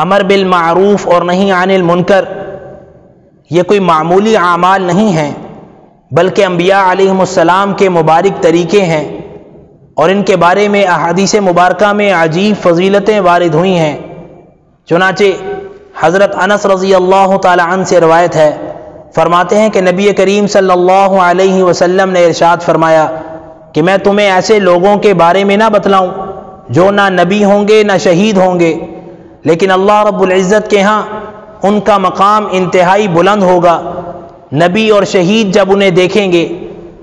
امر بالمعروف اور نہی عن المنکر یہ کوئی معمولی اعمال نہیں ہیں، بلکہ انبیاء علیہم السلام کے مبارک طریقے ہیں، اور ان کے بارے میں احادیث مبارکہ میں عجیب فضیلتیں وارد ہوئی ہیں۔ چنانچہ حضرت انس رضی اللہ تعالی عنہ سے روایت ہے، فرماتے ہیں کہ نبی کریم صلی اللہ علیہ وسلم نے ارشاد فرمایا کہ میں تمہیں ایسے لوگوں کے بارے میں نہ بتلاؤں جو نہ نبی ہوں گے نہ شہید ہوں گے، لیکن اللہ رب العزت کے ہاں ان کا مقام انتہائی بلند ہوگا۔ نبی اور شہید جب انہیں دیکھیں گے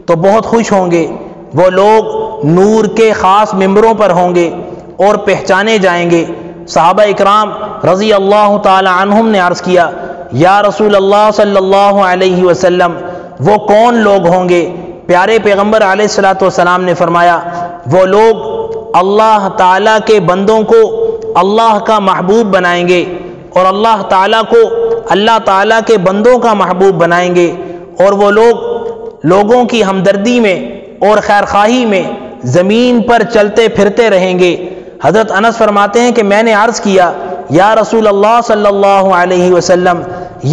تو بہت خوش ہوں گے۔ وہ لوگ نور کے خاص ممبروں پر ہوں گے اور پہچانے جائیں گے۔ صحابہ اکرام رضی اللہ تعالی عنہم نے عرض کیا، یا رسول اللہ صلی اللہ علیہ وسلم وہ کون لوگ ہوں گے؟ پیارے پیغمبر علیہ الصلوۃ والسلام نے فرمایا، وہ لوگ اللہ تعالیٰ کے بندوں کو اللہ کا محبوب بنائیں گے اور اللہ تعالیٰ کو اللہ تعالیٰ کے بندوں کا محبوب بنائیں گے، اور وہ لوگ لوگوں کی ہمدردی میں اور خیرخواہی میں زمین پر چلتے پھرتے رہیں گے۔ حضرت انس فرماتے ہیں کہ میں نے عرض کیا، یا رسول اللہ صلی اللہ علیہ وسلم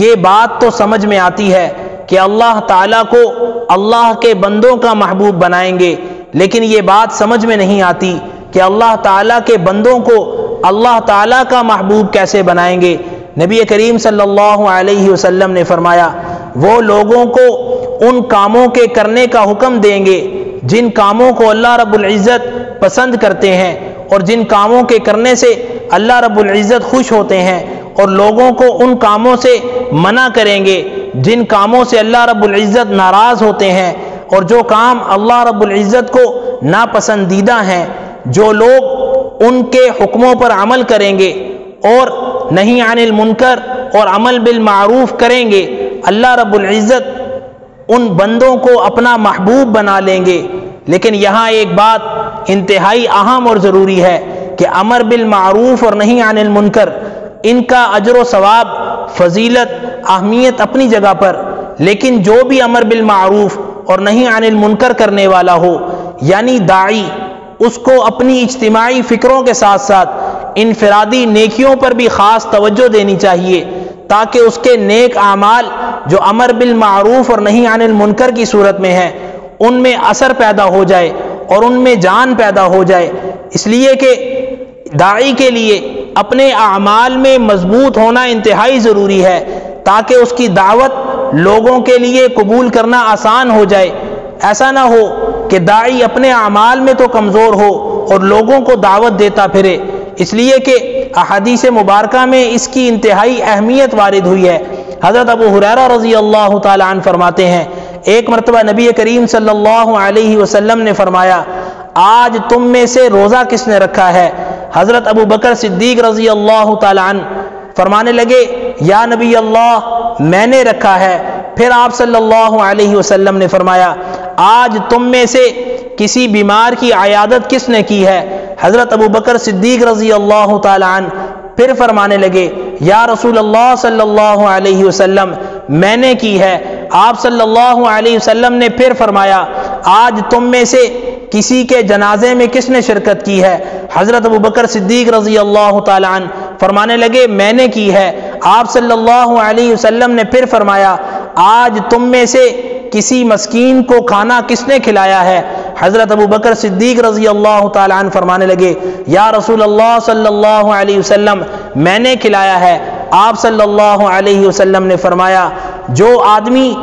یہ بات تو سمجھ میں آتی ہے کہ اللہ تعالیٰ کو اللہ کے بندوں کا محبوب بنائیں گے، لیکن یہ بات سمجھ میں نہیں آتی کہ اللہ تعالیٰ کے بندوں کو اللہ تعالیٰ کا محبوب کیسے بنائیں گے۔ نبی کریم صلی اللہ علیہ وسلم نے فرمایا، وہ لوگوں کو ان کاموں کے کرنے کا حکم دیں گے جن کاموں کو اللہ رب العزت پسند کرتے ہیں اور جن کاموں کے کرنے سے اللہ رب العزت خوش ہوتے ہیں، اور لوگوں کو ان کاموں سے منع کریں گے جن کاموں سے اللہ رب العزت ناراض ہوتے ہیں، اور جو کام اللہ رب العزت کو ناپسندیدہ ہیں۔ جو لوگ ان کے حکموں پر عمل کریں گے اور نہی عن المنکر اور عمل بالمعروف کریں گے، اللہ رب العزت ان بندوں کو اپنا محبوب بنا لیں گے۔ لیکن یہاں ایک بات انتہائی اہم اور ضروری ہے کہ امر بالمعروف اور نہی عن المنکر ان کا اجر و ثواب، فضیلت، اہمیت اپنی جگہ پر، لیکن جو بھی امر بالمعروف اور نہی عن المنکر کرنے والا ہو، یعنی داعی، اس کو اپنی اجتماعی فکروں کے ساتھ ساتھ انفرادی نیکیوں پر بھی خاص توجہ دینی چاہیے، تاکہ اس کے نیک اعمال جو امر بالمعروف اور نہی عن المنکر کی صورت میں ہیں ان میں اثر پیدا ہو جائے اور ان میں جان پیدا ہو جائے۔ اس لیے کہ داعی کے لیے اپنے اعمال میں مضبوط ہونا انتہائی ضروری ہے، تاکہ اس کی دعوت لوگوں کے لیے قبول کرنا آسان ہو جائے۔ ایسا نہ ہو کہ داعی اپنے اعمال میں تو کمزور ہو اور لوگوں کو دعوت دیتا پھرے۔ اس لیے کہ احادیث مبارکہ میں اس کی انتہائی اہمیت وارد ہوئی ہے۔ حضرت ابو ہریرہ رضی اللہ تعالی عنہ فرماتے ہیں، ایک مرتبہ نبی کریم صلی اللہ علیہ وسلم نے فرمایا، آج تم میں سے روزہ کس نے رکھا ہے؟ حضرت ابو بکر صدیق رضی اللہ تعالی عنہ فرمانے لگے، یا نبی اللہ میں نے رکھا ہے۔ پھر آپ صلی اللہ علیہ وسلم نے فرمایا، آج تم میں سے کسی بیمار کی عیادت کس نے کی ہے؟ حضرت ابو بکر صدیق رضی اللہ تعالی عنہ پھر فرمانے لگے، یا رسول اللہ صلی اللہ علیہ وسلم میں نے کی ہے۔ آپ صلی اللہ علیہ وسلم نے پھر فرمایا، آج تم میں سے کسی کے جنازے میں کس نے شرکت کی ہے؟ حضرت ابو بکر صدیق رضی اللہ تعالی عنہ فرمانے لگے، میں نے کی ہے۔ آپ صلی اللہ علیہ وسلم نے پھر فرمایا، آج تم میں سے کسی مسکین کو کھانا کس نے کھلایا ہے؟ حضرت ابو بکر صدیق رضی اللہ تعالی عنہ فرمانے لگے، یا رسول اللہ صلی اللہ علیہ وسلم میں نے کھلایا ہے۔ آپ صلی اللہ علیہ وسلم نے فرمایا، جو آدمی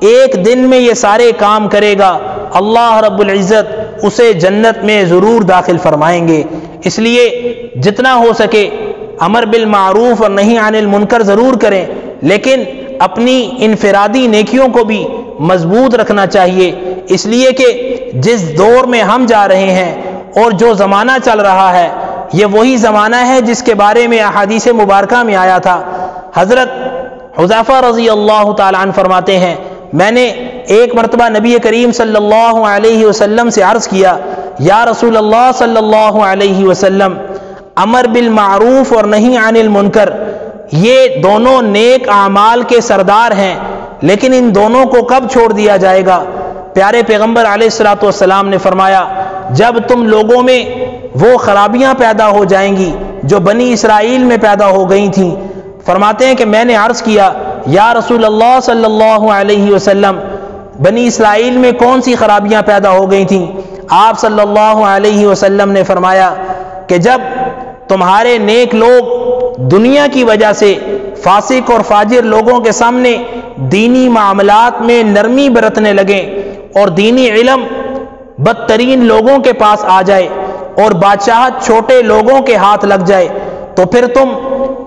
ایک دن میں یہ سارے کام کرے گا اللہ رب العزت اسے جنت میں ضرور داخل فرمائیں گے۔ اس لیے جتنا ہو سکے امر بالمعروف اور نہی عن المنکر ضرور کریں، لیکن اپنی انفرادی نیکیوں کو بھی مضبوط رکھنا چاہیے۔ اس لیے کہ جس دور میں ہم جا رہے ہیں اور جو زمانہ چل رہا ہے، یہ وہی زمانہ ہے جس کے بارے میں احادیث مبارکہ میں آیا تھا۔ حضرت حذیفہ رضی اللہ تعالی عنہ فرماتے ہیں، میں نے ایک مرتبہ نبی کریم صلی اللہ علیہ وسلم سے عرض کیا، یا رسول اللہ صلی اللہ علیہ وسلم، امر بالمعروف اور نہی عن المنکر یہ دونوں نیک اعمال کے سردار ہیں، لیکن ان دونوں کو کب چھوڑ دیا جائے گا؟ پیارے پیغمبر علیہ الصلوۃ والسلام نے فرمایا، جب تم لوگوں میں وہ خرابیاں پیدا ہو جائیں گی جو بنی اسرائیل میں پیدا ہو گئی تھیں۔ فرماتے ہیں کہ میں نے عرض کیا یا رسول اللہ صلی اللہ علیہ وسلم بنی اسرائیل میں کون سی خرابیاں پیدا ہو گئی تھیں؟ آپ صلی اللہ علیہ وسلم نے فرمایا کہ جب تمہارے نیک لوگ دنیا کی وجہ سے فاسق اور فاجر لوگوں کے سامنے دینی معاملات میں نرمی برتنے لگیں اور دینی علم بدترین لوگوں کے پاس آ جائے اور بادشاہت چھوٹے لوگوں کے ہاتھ لگ جائے تو پھر تم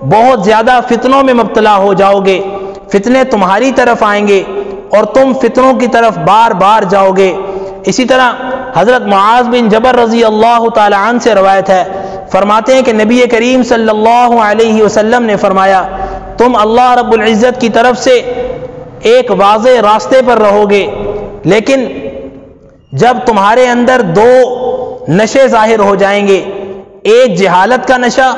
بہت زیادہ فتنوں میں مبتلا ہو جاؤ گے، فتنے تمہاری طرف آئیں گے اور تم فتنوں کی طرف بار بار جاؤ گے۔ اسی طرح حضرت معاذ بن جبل رضی اللہ تعالی عنہ سے روایت ہے، فرماتے ہیں کہ نبی کریم صلی اللہ علیہ وسلم نے فرمایا تم اللہ رب العزت کی طرف سے ایک واضح راستے پر رہو گے، لیکن جب تمہارے اندر دو نشے ظاہر ہو جائیں گے، ایک جہالت کا نشہ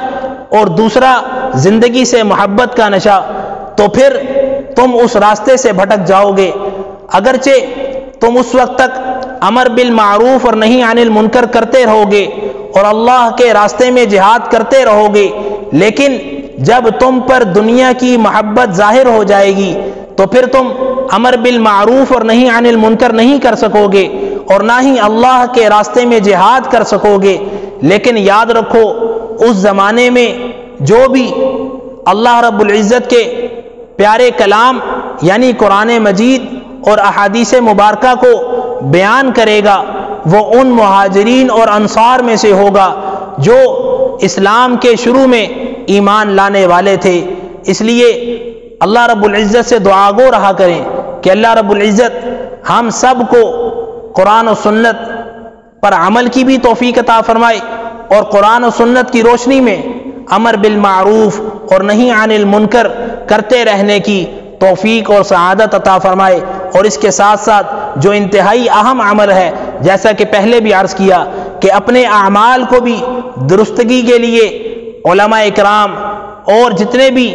اور دوسرا زندگی سے محبت کا نشہ، تو پھر تم اس راستے سے بھٹک جاؤ گے۔ اگرچہ تم اس وقت تک امر بالمعروف اور نہی عن المنکر کرتے رہو گے اور اللہ کے راستے میں جہاد کرتے رہو گے، لیکن جب تم پر دنیا کی محبت ظاہر ہو جائے گی تو پھر تم امر بالمعروف اور نہی عن المنکر نہیں کر سکو گے اور نہ ہی اللہ کے راستے میں جہاد کر سکو گے۔ لیکن یاد رکھو اس زمانے میں جو بھی اللہ رب العزت کے پیارے کلام یعنی قرآن مجید اور احادیث مبارکہ کو بیان کرے گا وہ ان مہاجرین اور انصار میں سے ہوگا جو اسلام کے شروع میں ایمان لانے والے تھے۔ اس لیے اللہ رب العزت سے دعا گو رہا کریں کہ اللہ رب العزت ہم سب کو قرآن و سنت پر عمل کی بھی توفیق عطا فرمائے اور قرآن و سنت کی روشنی میں امر بالمعروف اور نہی عن المنکر کرتے رہنے کی توفیق اور سعادت عطا فرمائے۔ اور اس کے ساتھ ساتھ جو انتہائی اہم عمل ہے، جیسا کہ پہلے بھی عرض کیا کہ اپنے اعمال کو بھی درستگی کے لیے علماء اکرام اور جتنے بھی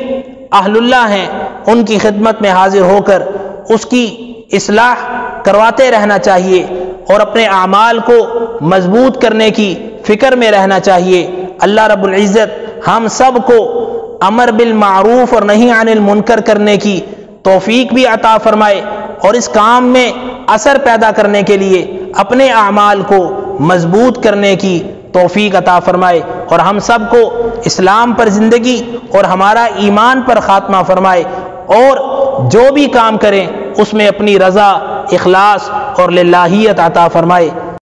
اہل اللہ ہیں ان کی خدمت میں حاضر ہو کر اس کی اصلاح کرواتے رہنا چاہیے اور اپنے اعمال کو مضبوط کرنے کی فکر میں رہنا چاہیے۔ اللہ رب العزت ہم سب کو امر بالمعروف اور نہی عن المنکر کرنے کی توفیق بھی عطا فرمائے اور اس کام میں اثر پیدا کرنے کے لیے اپنے اعمال کو مضبوط کرنے کی توفیق عطا فرمائے اور ہم سب کو اسلام پر زندگی اور ہمارا ایمان پر خاتمہ فرمائے اور جو بھی کام کریں اس میں اپنی رضا، اخلاص اور للہیت عطا فرمائے۔